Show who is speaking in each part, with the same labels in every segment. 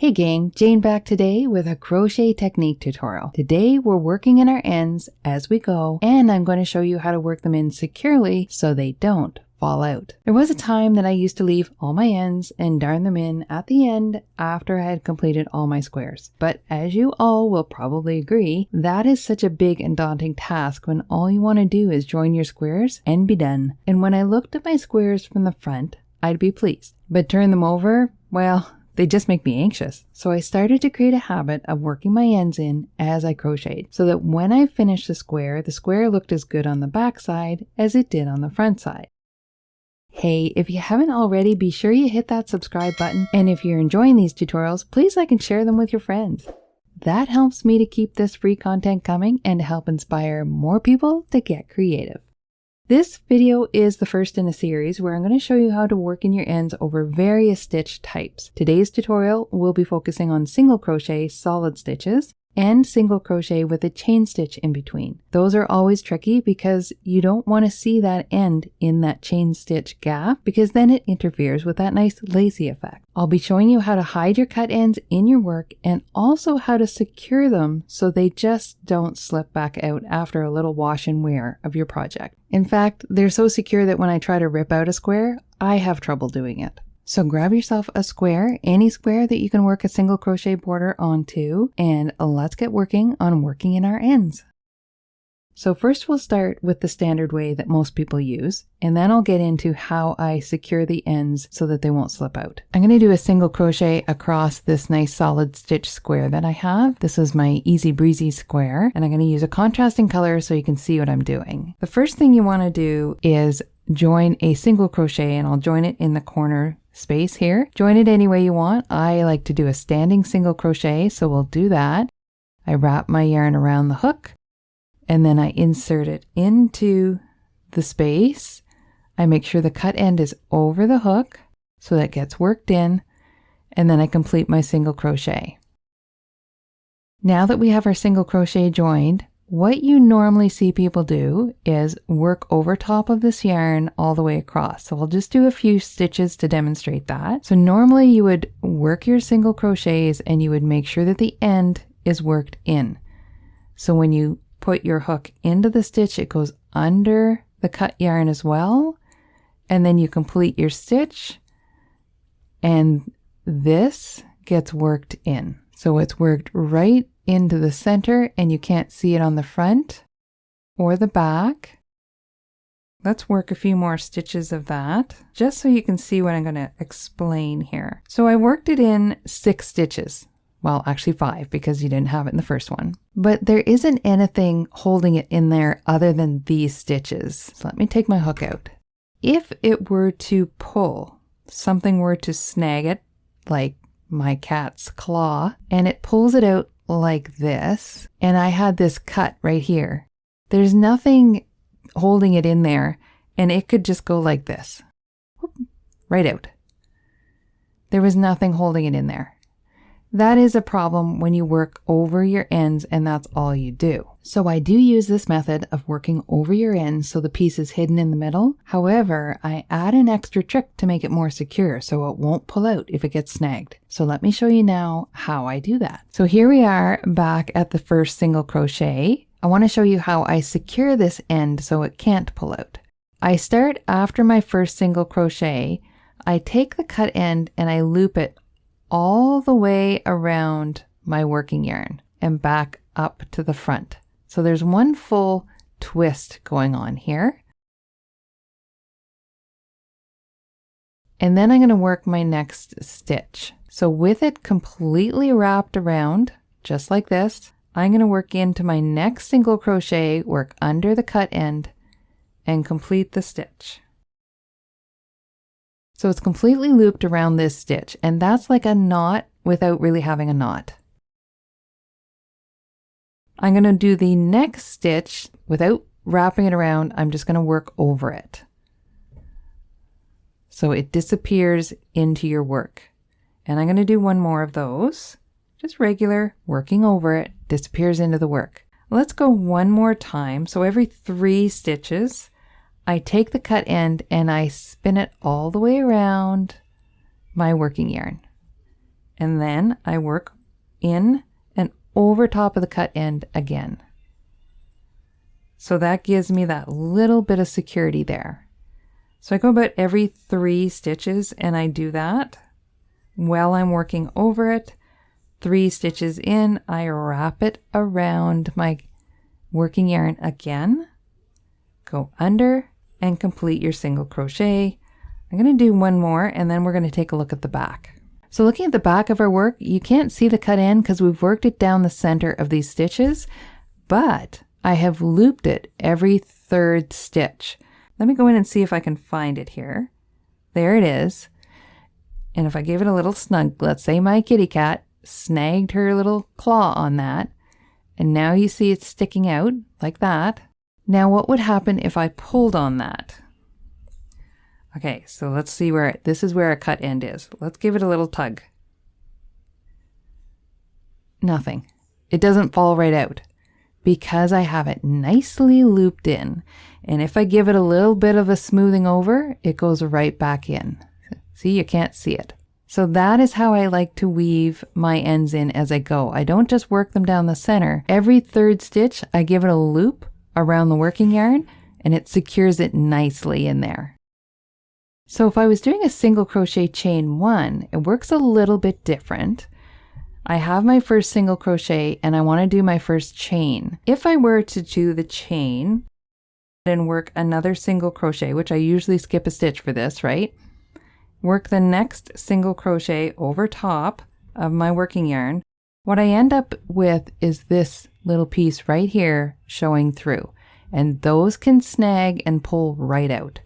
Speaker 1: Hey gang, Jane back today with a crochet technique tutorial. Today we're working in our ends as we go, and I'm going to show you how to work them in securely so they don't fall out. There was a time that I used to leave all my ends and darn them in at the end after I had completed all my squares. But as you all will probably agree, that is such a big and daunting task when all you want to do is join your squares and be done. And when I looked at my squares from the front, I'd be pleased. But turn them over, well, they just make me anxious. So I started to create a habit of working my ends in as I crocheted so that when I finished the square looked as good on the back side as it did on the front side. Hey, if you haven't already, be sure you hit that subscribe button. And if you're enjoying these tutorials, please like and share them with your friends. That helps me to keep this free content coming and to help inspire more people to get creative. This video is the first in a series where I'm going to show you how to work in your ends over various stitch types. Today's tutorial will be focusing on single crochet solid stitches and single crochet with a chain stitch in between. Those are always tricky because you don't want to see that end in that chain stitch gap because then it interferes with that nice lacy effect. I'll be showing you how to hide your cut ends in your work and also how to secure them so they just don't slip back out after a little wash and wear of your project. In fact, they're so secure that when I try to rip out a square, I have trouble doing it. So grab yourself a square, any square that you can work a single crochet border onto, and let's get working on working in our ends. So first we'll start with the standard way that most people use, and then I'll get into how I secure the ends so that they won't slip out. I'm going to do a single crochet across this nice solid stitch square that I have. This is my easy breezy square, and I'm going to use a contrasting color so you can see what I'm doing. The first thing you want to do is join a single crochet, and I'll join it in the corner space here. Join it any way you want. I like to do a standing single crochet, so we'll do that. I wrap my yarn around the hook and then I insert it into the space. I make sure the cut end is over the hook so that gets worked in, and then I complete my single crochet. Now that we have our single crochet joined, what you normally see people do is work over top of this yarn all the way across. So I'll just do a few stitches to demonstrate that. So normally you would work your single crochets and you would make sure that the end is worked in. So when you put your hook into the stitch, it goes under the cut yarn as well. And then you complete your stitch and this gets worked in. So it's worked right into the center and you can't see it on the front or the back. Let's work a few more stitches of that just so you can see what I'm going to explain here. So I worked it in 6 stitches. Well, actually 5 because you didn't have it in the first one. But there isn't anything holding it in there other than these stitches. So let me take my hook out. If it were to pull, something were to snag it, like my cat's claw, and it pulls it out like this, and I had this cut right here. There's nothing holding it in there, and it could just go like this. Whoop, right out. There was nothing holding it in there. That is a problem when you work over your ends and that's all you do. So I do use this method of working over your ends so the piece is hidden in the middle. However, I add an extra trick to make it more secure so it won't pull out if it gets snagged. So let me show you now how I do that. So here we are back at the first single crochet. I want to show you how I secure this end so it can't pull out. I start after my first single crochet. I take the cut end and I loop it all the way around my working yarn and back up to the front. So there's one full twist going on here. And then I'm going to work my next stitch. So with it completely wrapped around, just like this, I'm going to work into my next single crochet, work under the cut end, and complete the stitch. So it's completely looped around this stitch, and that's like a knot without really having a knot. I'm going to do the next stitch without wrapping it around. I'm just going to work over it. So it disappears into your work. And I'm going to do one more of those. Just regular, working over it, disappears into the work. Let's go one more time. So every 3 stitches, I take the cut end and I spin it all the way around my working yarn. and then I work in and over top of the cut end again. So that gives me that little bit of security there. So I go about every 3 stitches and I do that while I'm working over it. 3 stitches in, I wrap it around my working yarn again, go under and complete your single crochet. I'm going to do one more and then we're going to take a look at the back. So looking at the back of our work, you can't see the cut end because we've worked it down the center of these stitches, but I have looped it every 3rd stitch. Let me go in and see if I can find it here. There it is. And if I give it a little snug, let's say my kitty cat snagged her little claw on that, and now you see it's sticking out like that. Now what would happen if I pulled on that? Okay, so let's see where, this is where a cut end is. Let's give it a little tug. Nothing. It doesn't fall right out because I have it nicely looped in. And if I give it a little bit of a smoothing over, it goes right back in. See, you can't see it. So that is how I like to weave my ends in as I go. I don't just work them down the center. Every 3rd stitch, I give it a loop around the working yarn and it secures it nicely in there. So if I was doing a single crochet chain 1, it works a little bit different. I have my first single crochet and I want to do my first chain. If I were to do the chain and work another single crochet, which I usually skip a stitch for this, right? Work the next single crochet over top of my working yarn. What I end up with is this little piece right here showing through, and those can snag and pull right out.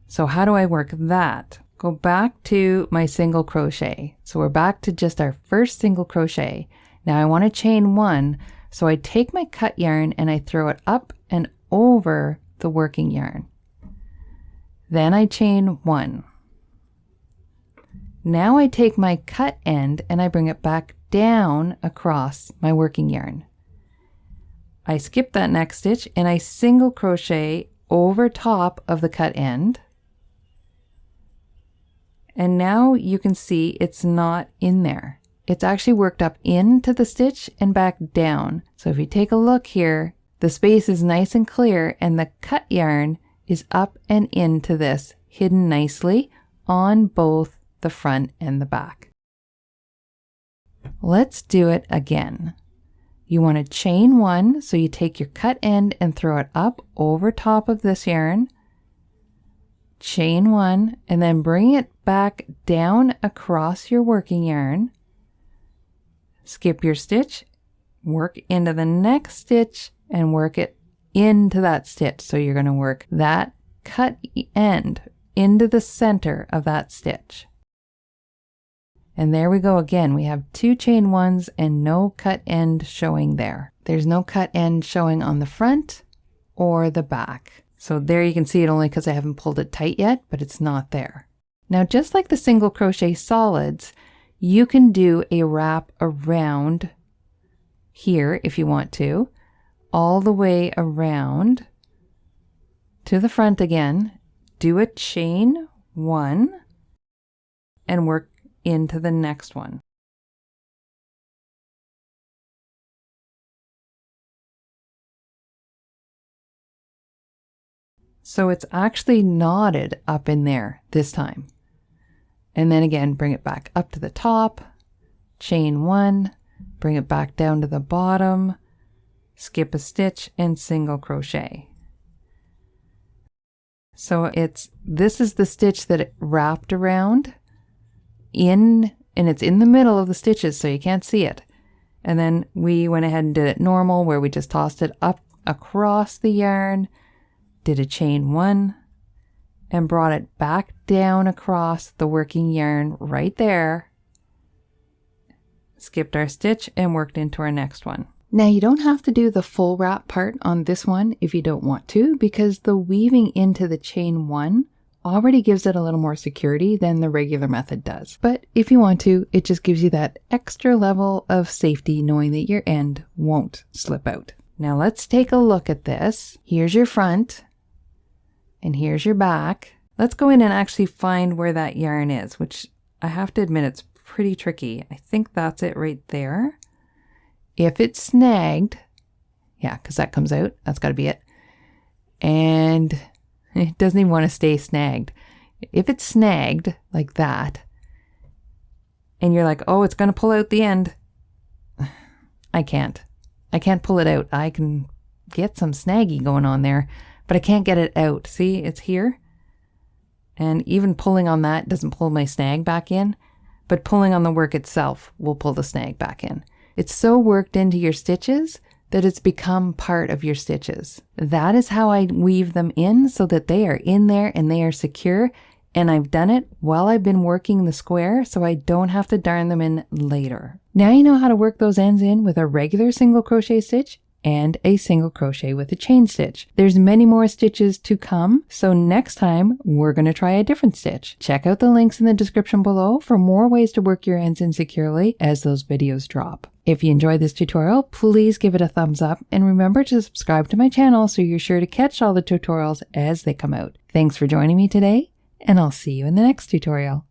Speaker 1: So how do I work that? Go back to my single crochet. So we're back to just our first single crochet. Now I want to chain 1, so I take my cut yarn and I throw it up and over the working yarn. Then I chain 1. Now I take my cut end and I bring it back down across my working yarn. I skip that next stitch and I single crochet over top of the cut end. And now you can see it's not in there. It's actually worked up into the stitch and back down. So if you take a look here, the space is nice and clear and the cut yarn is up and into this, hidden nicely on both the front and the back. Let's do it again. You want to chain 1, so you take your cut end and throw it up over top of this yarn. Chain 1 and then bring it back down across your working yarn. Skip your stitch, work into the next stitch and work it into that stitch. So you're going to work that cut end into the center of that stitch. And there we go again. We have 2 chain 1s and no cut end showing there. There's no cut end showing on the front or the back. So there you can see it only because I haven't pulled it tight yet, but it's not there. Now, just like the single crochet solids, you can do a wrap around here if you want to, all the way around to the front again. Do a chain 1 and work into the next one. So it's actually knotted up in there this time. And then again, bring it back up to the top, chain 1, bring it back down to the bottom, skip a stitch and single crochet. So this is the stitch that it wrapped around in, and it's in the middle of the stitches so you can't see it. And then we went ahead and did it normal where we just tossed it up across the yarn, did a chain 1 and brought it back down across the working yarn right there, skipped our stitch and worked into our next one. Now you don't have to do the full wrap part on this one if you don't want to, because the weaving into the chain 1 already gives it a little more security than the regular method does. But if you want to, it just gives you that extra level of safety knowing that your end won't slip out. Now let's take a look at this. Here's your front and here's your back. Let's go in and actually find where that yarn is, which I have to admit it's pretty tricky. I think that's it right there. If it's snagged, yeah, because that comes out, that's got to be it. And it doesn't even want to stay snagged. If it's snagged like that, and you're like, oh, it's going to pull out the end, I can't pull it out. I can get some snaggy going on there, but I can't get it out. See, it's here. And even pulling on that doesn't pull my snag back in, but pulling on the work itself will pull the snag back in. It's so worked into your stitches that it's become part of your stitches. That is how I weave them in, so that they are in there and they are secure. And I've done it while I've been working the square, so I don't have to darn them in later. Now you know how to work those ends in with a regular single crochet stitch and a single crochet with a chain stitch. There's many more stitches to come, so next time we're going to try a different stitch. Check out the links in the description below for more ways to work your ends in securely as those videos drop. If you enjoyed this tutorial, please give it a thumbs up and remember to subscribe to my channel so you're sure to catch all the tutorials as they come out. Thanks for joining me today, and I'll see you in the next tutorial.